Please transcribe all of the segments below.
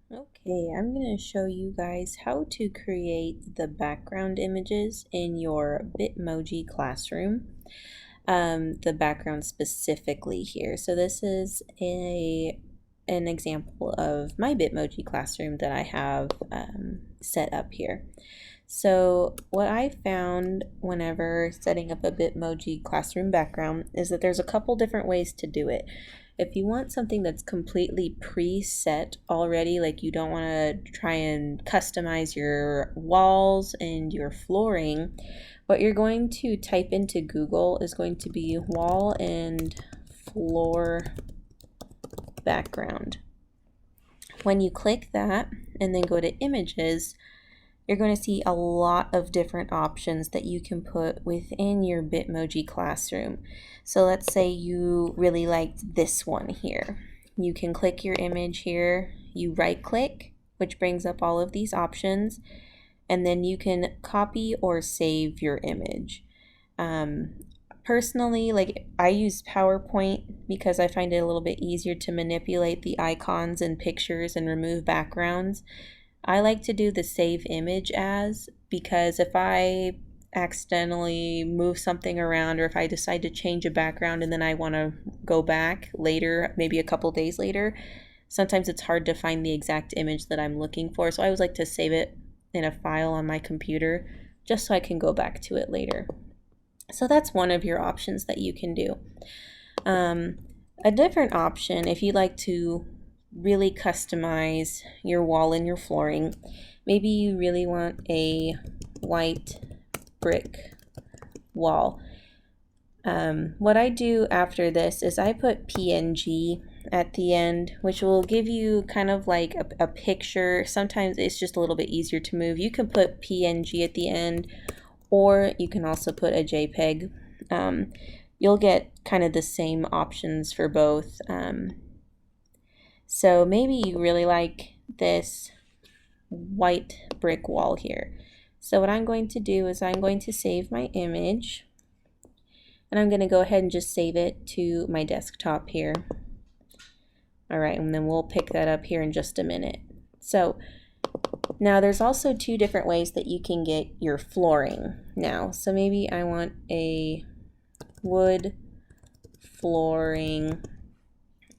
Okay, I'm going to show you guys how to create the background images in your Bitmoji Classroom. The background specifically here. So this is an example of my Bitmoji Classroom that I have set up here. So what I found whenever setting up a Bitmoji Classroom background is that there's a couple different ways to do it. If you want something that's completely preset already, like you don't want to try and customize your walls and your flooring, what you're going to type into Google is going to be wall and floor background. When you click that and then go to images, you're going to see a lot of different options that you can put within your Bitmoji Classroom. So let's say you really liked this one here. You can click your image here, you right click, which brings up all of these options, and then you can copy or save your image. Personally, like I use PowerPoint because I find it a little bit easier to manipulate the icons and pictures and remove backgrounds. I like to do the save image as, because if I accidentally move something around or if I decide to change a background and then I want to go back later, maybe a couple days later, sometimes it's hard to find the exact image that I'm looking for. So I always like to save it in a file on my computer just so I can go back to it later. So that's one of your options that you can do. A different option, if you'd like to really customize your wall and your flooring, maybe you really want a white brick wall. What I do after this is I put PNG at the end, which will give you kind of like a picture. Sometimes it's just a little bit easier to move. You can put PNG at the end, or you can also put a JPEG. You'll get kind of the same options for both. So maybe you really like this white brick wall here. So what I'm going to do is I'm going to save my image, and I'm going to go ahead and just save it to my desktop here. All right, and then we'll pick that up here in just a minute. So now there's also two different ways that you can get your flooring now. So maybe I want a wood flooring,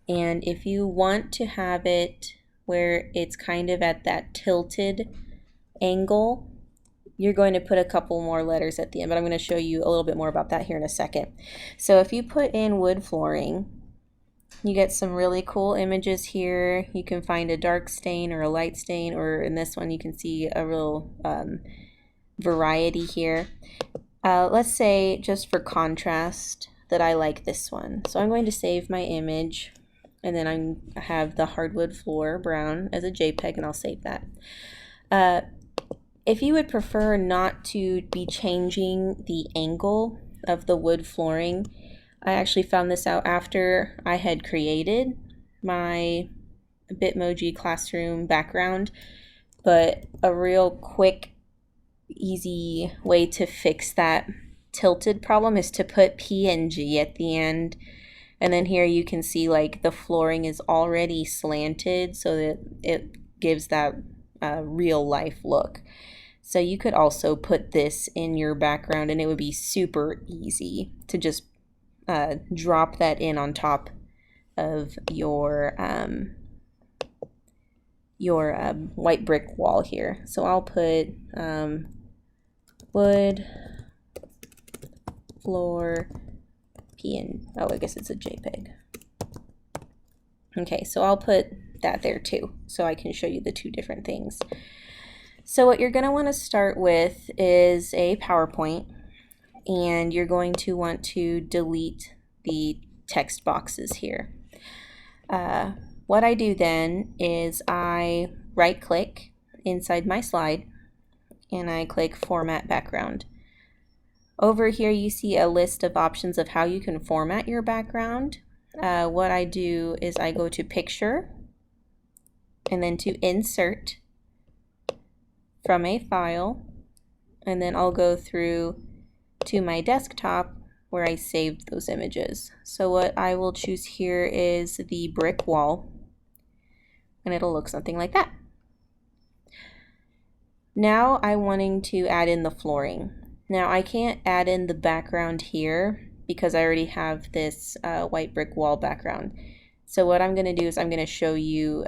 and if you want to have it where it's kind of at that tilted angle, you're going to put a couple more letters at the end, but I'm going to show you a little bit more about that here in a second. So if you put in wood flooring, you get some really cool images here. You can find a dark stain or a light stain, or in this one you can see a real variety here. Let's say just for contrast that I like this one. So I'm going to save my image, and then I have the hardwood floor brown as a JPEG, and I'll save that. If you would prefer not to be changing the angle of the wood flooring, I actually found this out after I had created my Bitmoji Classroom background, but a real quick, easy way to fix that tilted problem is to put PNG at the end. And then here you can see like the flooring is already slanted so that it gives that real life look. So you could also put this in your background and it would be super easy to just drop that in on top of your white brick wall here. So I'll put wood floor oh, I guess it's a JPEG. Okay, so I'll put that there too, so I can show you the two different things. So what you're going to want to start with is a PowerPoint, and you're going to want to delete the text boxes here. What I do then is I right click inside my slide and I click Format Background. Over here you see a list of options of how you can format your background. What I do is I go to Picture and then to Insert from a file, and then I'll go through to my desktop where I saved those images. So what I will choose here is the brick wall, and it'll look something like that. Now I'm wanting to add in the flooring. Now I can't add in the background here because I already have this white brick wall background. So what I'm going to do is I'm going to show you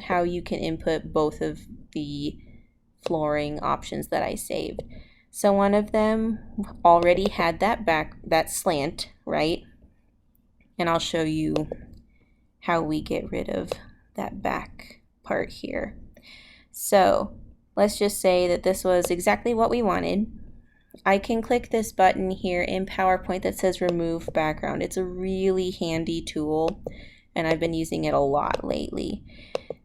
how you can input both of the flooring options that I saved. So one of them already had that slant, right? And I'll show you how we get rid of that back part here. So let's just say that this was exactly what we wanted. I can click this button here in PowerPoint that says remove background. It's a really handy tool and I've been using it a lot lately.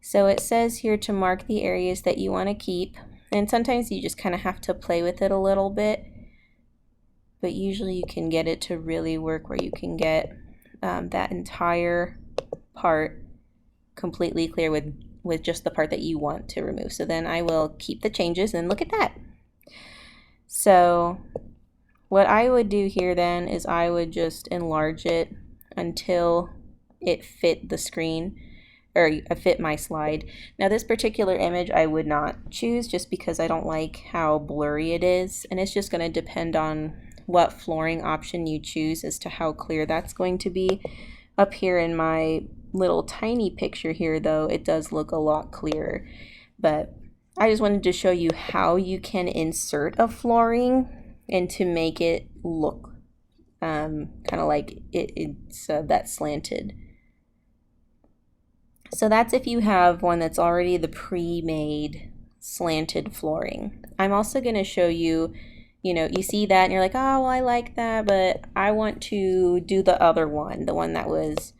So it says here to mark the areas that you want to keep, and sometimes you just kind of have to play with it a little bit, but usually you can get it to really work where you can get that entire part completely clear with just the part that you want to remove. So then I will keep the changes and look at that. So what I would do here then is I would just enlarge it until it fit the screen or fit my slide. Now this particular image I would not choose just because I don't like how blurry it is, and it's just going to depend on what flooring option you choose as to how clear that's going to be. Up here in my little tiny picture here though, it does look a lot clearer, but I just wanted to show you how you can insert a flooring and to make it look kind of like it's that slanted. So that's if you have one that's already the pre-made slanted flooring. I'm also going to show you, you see that and you're like, oh, well, I like that, but I want to do the other one, the one that was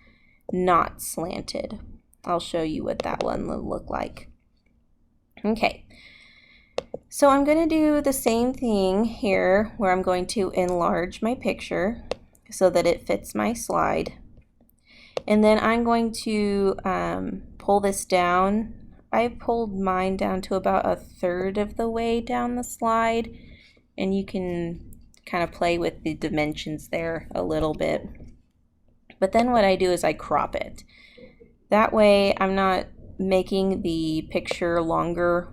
not slanted. I'll show you what that one will look like. Okay, so I'm going to do the same thing here where I'm going to enlarge my picture so that it fits my slide. And then I'm going to pull this down. I pulled mine down to about 1/3 of the way down the slide, and you can kind of play with the dimensions there a little bit. But then what I do is I crop it. That way I'm not making the picture longer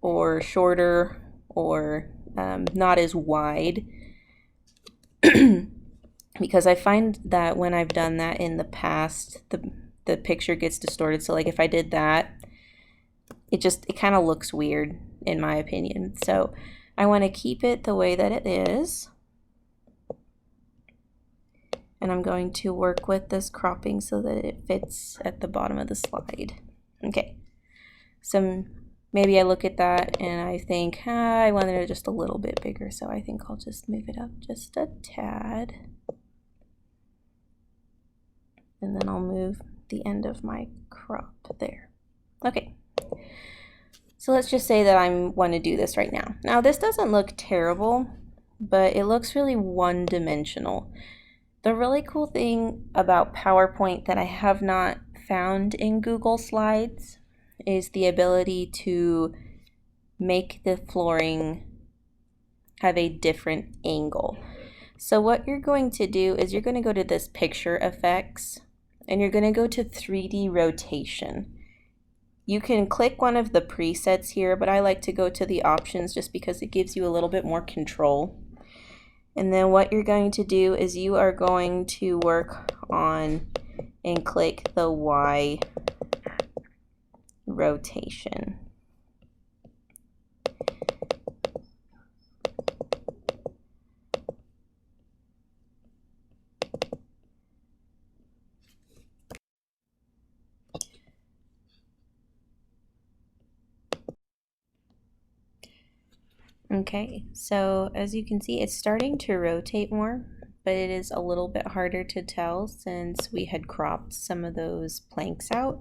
or shorter or not as wide. Because I find that when I've done that in the past, the picture gets distorted. So like if I did that, it kind of looks weird in my opinion. So I want to keep it the way that it is. And I'm going to work with this cropping so that it fits at the bottom of the slide. Okay, so maybe I look at that and I think, I wanted it just a little bit bigger, so I think I'll just move it up just a tad. And then I'll move the end of my crop there. Okay, so let's just say that I want to do this right now. Now this doesn't look terrible, but it looks really one-dimensional. The really cool thing about PowerPoint that I have not found in Google Slides is the ability to make the flooring have a different angle. So what you're going to do is you're going to go to this picture effects and you're going to go to 3D rotation. You can click one of the presets here, but I like to go to the options just because it gives you a little bit more control. And then what you're going to do is you are going to work on and click the Y rotation. Okay, so as you can see, it's starting to rotate more, but it is a little bit harder to tell since we had cropped some of those planks out.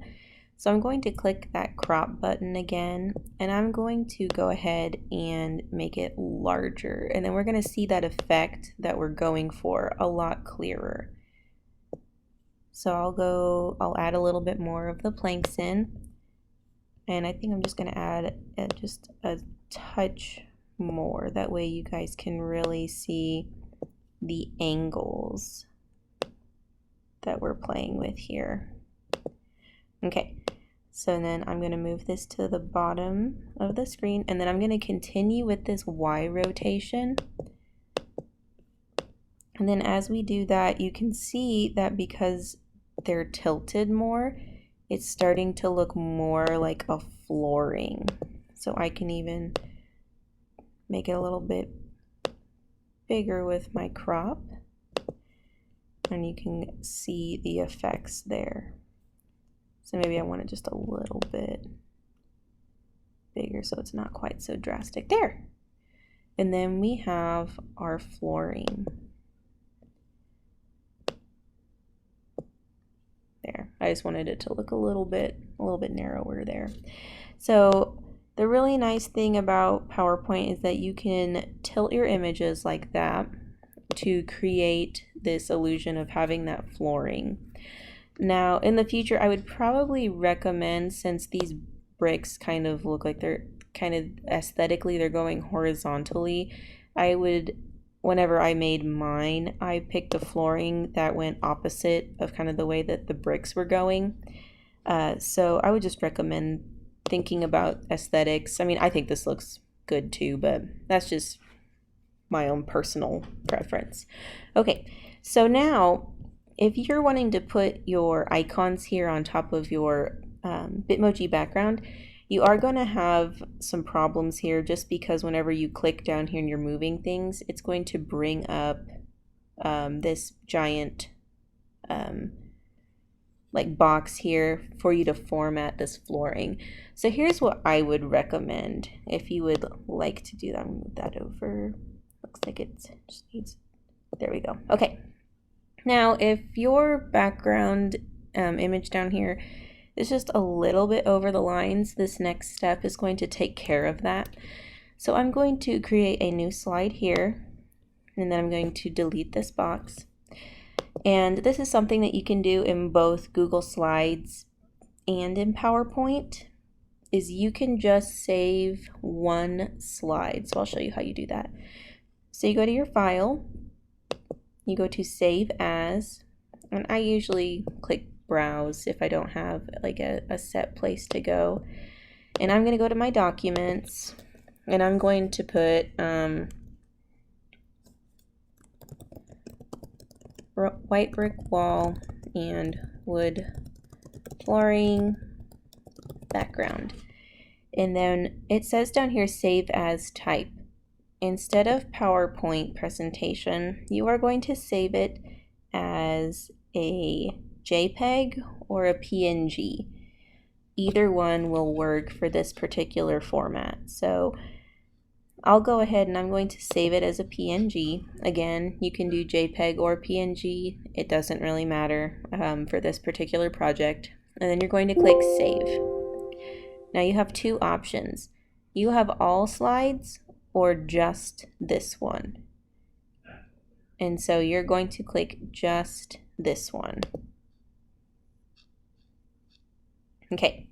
So I'm going to click that crop button again, and I'm going to go ahead and make it larger. And then we're going to see that effect that we're going for a lot clearer. So I'll add a little bit more of the planks in. And I think I'm just going to add just a touch more. That way you guys can really see the angles that we're playing with here. Okay, So then I'm going to move this to the bottom of the screen, and then I'm going to continue with this Y rotation. And then as we do that, you can see that because they're tilted more, it's starting to look more like a flooring. So I can even make it a little bit bigger with my crop, and you can see the effects there. So maybe I want it just a little bit bigger so it's not quite so drastic. There. And then we have our flooring. There. I just wanted it to look a little bit narrower there. So the really nice thing about PowerPoint is that you can tilt your images like that to create this illusion of having that flooring. Now, in the future, I would probably recommend, since these bricks kind of look like they're kind of aesthetically, they're going horizontally, I would, whenever I made mine, I picked a flooring that went opposite of kind of the way that the bricks were going. So I would just recommend thinking about aesthetics. I mean, I think this looks good too, but that's just my own personal preference. Okay, so now if you're wanting to put your icons here on top of your Bitmoji background, you are going to have some problems here just because whenever you click down here and you're moving things, it's going to bring up this giant like box here for you to format this flooring. So here's what I would recommend if you would like to do that. I'm gonna move that over. Looks like it just needs, there we go. Okay. Now, if your background image down here is just a little bit over the lines, this next step is going to take care of that. So I'm going to create a new slide here, and then I'm going to delete this box. And this is something that you can do in both Google Slides and in PowerPoint, is you can just save one slide. So I'll show you how you do that. So you go to your file, you go to Save As, and I usually click Browse if I don't have like a set place to go. And I'm going to go to my documents, and I'm going to put white brick wall and wood flooring background. And then it says down here, Save As Type. Instead of PowerPoint presentation, you are going to save it as a JPEG or a PNG. Either one will work for this particular format. So I'll go ahead and I'm going to save it as a PNG. Again, you can do JPEG or PNG. It doesn't really matter for this particular project. And then you're going to click Save. Now you have two options. You have all slides or just this one. And so you're going to click just this one. Okay,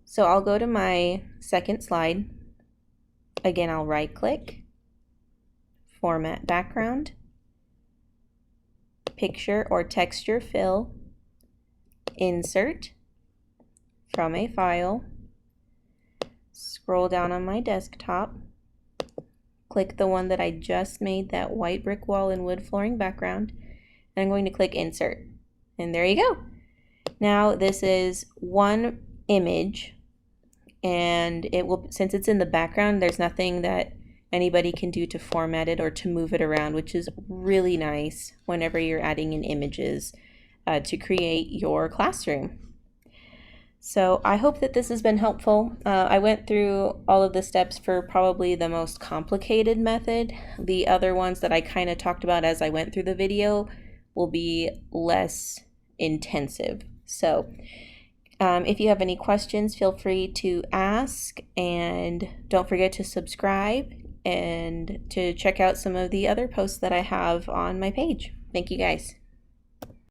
so I'll go to my second slide. Again, I'll right click, Format Background, Picture or Texture Fill, Insert from a file, scroll down on my desktop, click the one that I just made, that white brick wall and wood flooring background, and I'm going to click Insert. And there you go. Now this is one image, and it will, since it's in the background, there's nothing that anybody can do to format it or to move it around, which is really nice whenever you're adding in images to create your classroom. So I hope that this has been helpful. I went through all of the steps for probably the most complicated method. The other ones that I kind of talked about as I went through the video will be less intensive. So if you have any questions, feel free to ask, and don't forget to subscribe and to check out some of the other posts that I have on my page. Thank you guys.